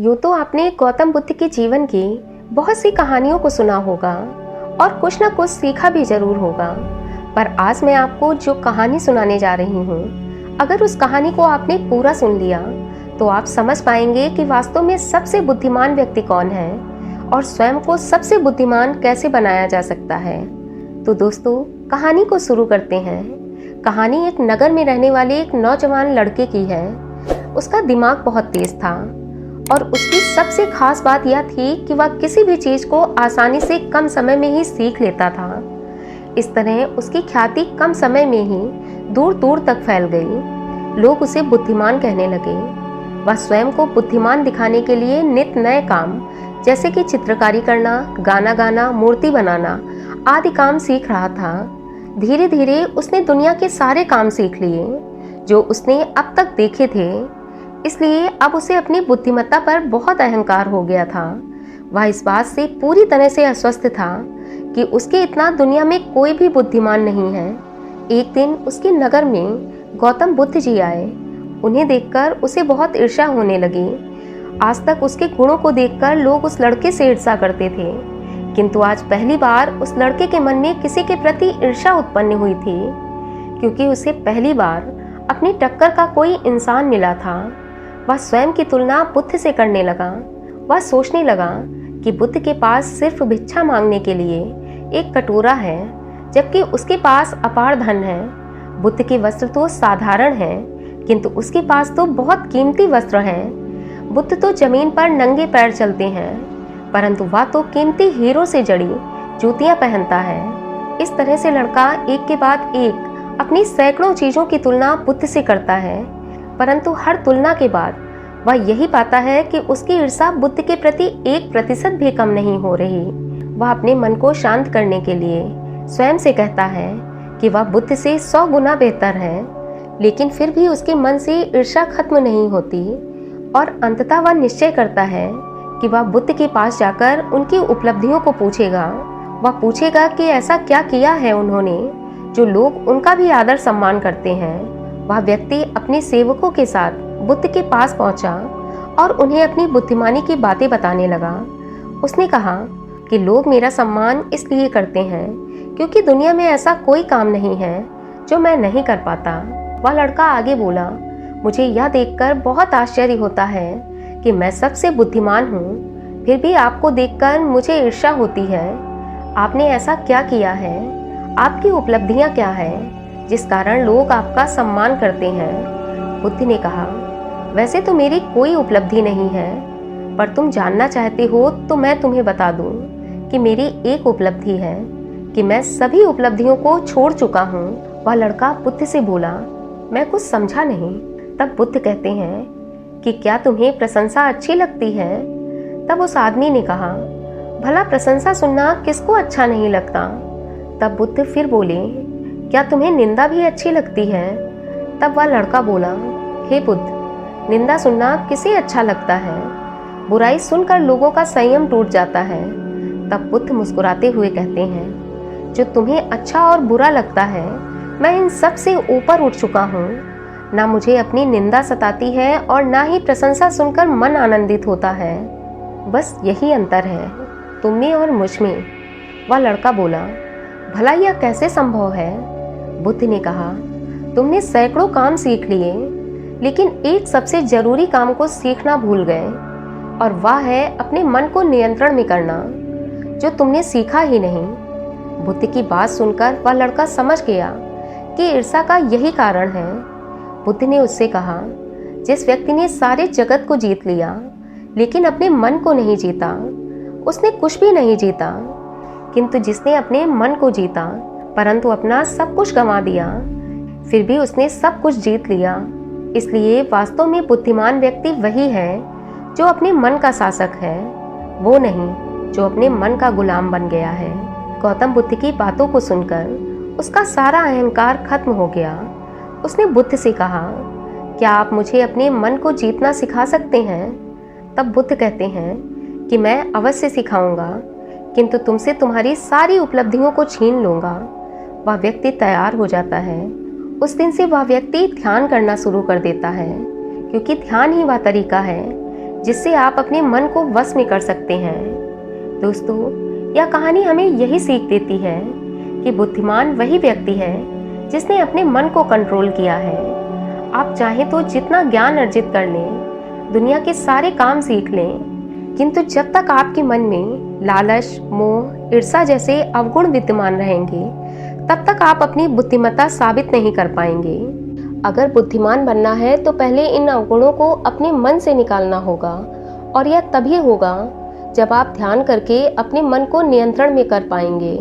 यूँ तो आपने गौतम बुद्ध के जीवन की बहुत सी कहानियों को सुना होगा और कुछ ना कुछ सीखा भी जरूर होगा, पर आज मैं आपको जो कहानी सुनाने जा रही हूँ, अगर उस कहानी को आपने पूरा सुन लिया तो आप समझ पाएंगे कि वास्तव में सबसे बुद्धिमान व्यक्ति कौन है और स्वयं को सबसे बुद्धिमान कैसे बनाया जा सकता है। तो दोस्तों, कहानी को शुरू करते हैं। कहानी एक नगर में रहने वाले एक नौजवान लड़के की है। उसका दिमाग बहुत तेज था और उसकी सबसे खास बात यह थी कि वह किसी भी चीज को आसानी से कम समय में ही सीख लेता था। इस तरह उसकी ख्याति कम समय में ही दूर दूर तक फैल गई। लोग उसे बुद्धिमान कहने लगे। वह स्वयं को बुद्धिमान दिखाने के लिए नित नए काम जैसे कि चित्रकारी करना, गाना गाना, मूर्ति बनाना आदि काम सीख रहा था। धीरे धीरे उसने दुनिया के सारे काम सीख लिए जो उसने अब तक देखे थे। इसलिए अब उसे अपनी बुद्धिमत्ता पर बहुत अहंकार हो गया था। वह इस बात से पूरी तरह से अस्वस्थ था कि उसके इतना दुनिया में कोई भी बुद्धिमान नहीं है। एक दिन उसके नगर में गौतम बुद्ध जी आए। उन्हें देखकर उसे बहुत ईर्ष्या होने लगी। आज तक उसके गुणों को देखकर लोग उस लड़के से ईर्ष्या करते थे, किंतु आज पहली बार उस लड़के के मन में किसी के प्रति ईर्ष्या उत्पन्न हुई थी, क्योंकि उसे पहली बार अपनी टक्कर का कोई इंसान मिला था। वह स्वयं की तुलना बुद्ध से करने लगा। वह सोचने लगा कि बुद्ध के पास सिर्फ भिक्षा मांगने के लिए एक कटोरा है, जबकि उसके पास अपार धन है। बुद्ध के वस्त्र तो साधारण हैं, किंतु उसके पास तो बहुत कीमती वस्त्र हैं। बुद्ध तो जमीन पर नंगे पैर चलते हैं, परंतु वह तो कीमती हीरों से जड़ी जूतियां पहनता है। इस तरह से लड़का एक के बाद एक अपनी सैकड़ों चीजों की तुलना बुद्ध से करता है, परंतु हर तुलना के बाद वह यही पाता है कि उसकी ईर्ष्या बुद्ध के प्रति 1% भी कम नहीं हो रही। वह अपने मन को शांत करने के लिए स्वयं से कहता है कि वह बुद्ध से 100 गुना बेहतर है, लेकिन फिर भी उसके मन से ईर्ष्या खत्म नहीं होती और अंततः वह निश्चय करता है कि वह बुद्ध के पास जाकर उनकी उपलब्धियों को पूछेगा। वह पूछेगा कि ऐसा क्या किया है उन्होंने जो लोग उनका भी आदर सम्मान करते हैं। वह व्यक्ति अपने सेवकों के साथ बुद्ध के पास पहुंचा और उन्हें अपनी बुद्धिमानी की बातें बताने लगा। उसने कहा कि लोग मेरा सम्मान इसलिए करते हैं क्योंकि दुनिया में ऐसा कोई काम नहीं है जो मैं नहीं कर पाता। वह लड़का आगे बोला, मुझे यह देखकर बहुत आश्चर्य होता है कि मैं सबसे बुद्धिमान हूँ, फिर भी आपको देखकर मुझे ईर्ष्या होती है। आपने ऐसा क्या किया है? आपकी उपलब्धियाँ क्या हैं जिस कारण लोग आपका सम्मान करते हैं? बुद्ध ने कहा, वैसे तो मेरी कोई उपलब्धि नहीं है, पर तुम जानना चाहते हो तो मैं तुम्हें बता दूं कि मेरी एक उपलब्धि है कि मैं सभी उपलब्धियों को छोड़ चुका हूँ। वह लड़का बुद्ध से बोला, मैं कुछ समझा नहीं। तब बुद्ध कहते हैं कि क्या तुम्हें प्रशंसा अच्छी लगती है? तब उस आदमी ने कहा, भला प्रशंसा सुनना किसको अच्छा नहीं लगता? तब बुद्ध फिर बोले, क्या तुम्हें निंदा भी अच्छी लगती है? तब वह लड़का बोला, हे बुद्ध, निंदा सुनना किसे अच्छा लगता है? बुराई सुनकर लोगों का संयम टूट जाता है। तब बुद्ध मुस्कुराते हुए कहते हैं, जो तुम्हें अच्छा और बुरा लगता है, मैं इन सब से ऊपर उठ चुका हूँ। ना मुझे अपनी निंदा सताती है और ना ही प्रशंसा सुनकर मन आनंदित होता है। बस यही अंतर है तुम में और मुझ में। वह लड़का बोला, भला यह कैसे संभव है? बुद्ध ने कहा, तुमने सैकड़ों काम सीख लिए, लेकिन एक सबसे जरूरी काम को सीखना भूल गए, और वह है अपने मन को नियंत्रण में करना, जो तुमने सीखा ही नहीं। बुद्ध की बात सुनकर वह लड़का समझ गया कि ईर्ष्या का यही कारण है। बुद्ध ने उससे कहा, जिस व्यक्ति ने सारे जगत को जीत लिया लेकिन अपने मन को नहीं जीता, उसने कुछ भी नहीं जीता, किंतु जिसने अपने मन को जीता परंतु अपना सब कुछ गंवा दिया, फिर भी उसने सब कुछ जीत लिया। इसलिए वास्तव में बुद्धिमान व्यक्ति वही है जो अपने मन का शासक है, वो नहीं जो अपने मन का गुलाम बन गया है। गौतम बुद्ध की बातों को सुनकर उसका सारा अहंकार खत्म हो गया। उसने बुद्ध से कहा, क्या आप मुझे अपने मन को जीतना सिखा सकते हैं? तब बुद्ध कहते हैं कि मैं अवश्य सिखाऊंगा, किंतु तुमसे तुम्हारी सारी उपलब्धियों को छीन लूंगा। वह व्यक्ति तैयार हो जाता है। उस दिन से वह व्यक्ति ध्यान करना शुरू कर देता है, क्योंकि ध्यान ही वह तरीका है जिससे आप अपने मन को वश में कर सकते हैं। दोस्तों, यह कहानी हमें यही सीख देती है कि बुद्धिमान वही व्यक्ति है जिसने अपने मन को कंट्रोल किया है। आप चाहें तो जितना ज्ञान अर्जित कर लें, दुनिया के सारे काम सीख लें, किंतु जब तक आपके मन में लालच, मोह, ईर्ष्या जैसे अवगुण विद्यमान रहेंगे, तब तक आप अपनी बुद्धिमत्ता साबित नहीं कर पाएंगे। अगर बुद्धिमान बनना है तो पहले इन अवगुणों को अपने मन से निकालना होगा, और यह तभी होगा जब आप ध्यान करके अपने मन को नियंत्रण में कर पाएंगे।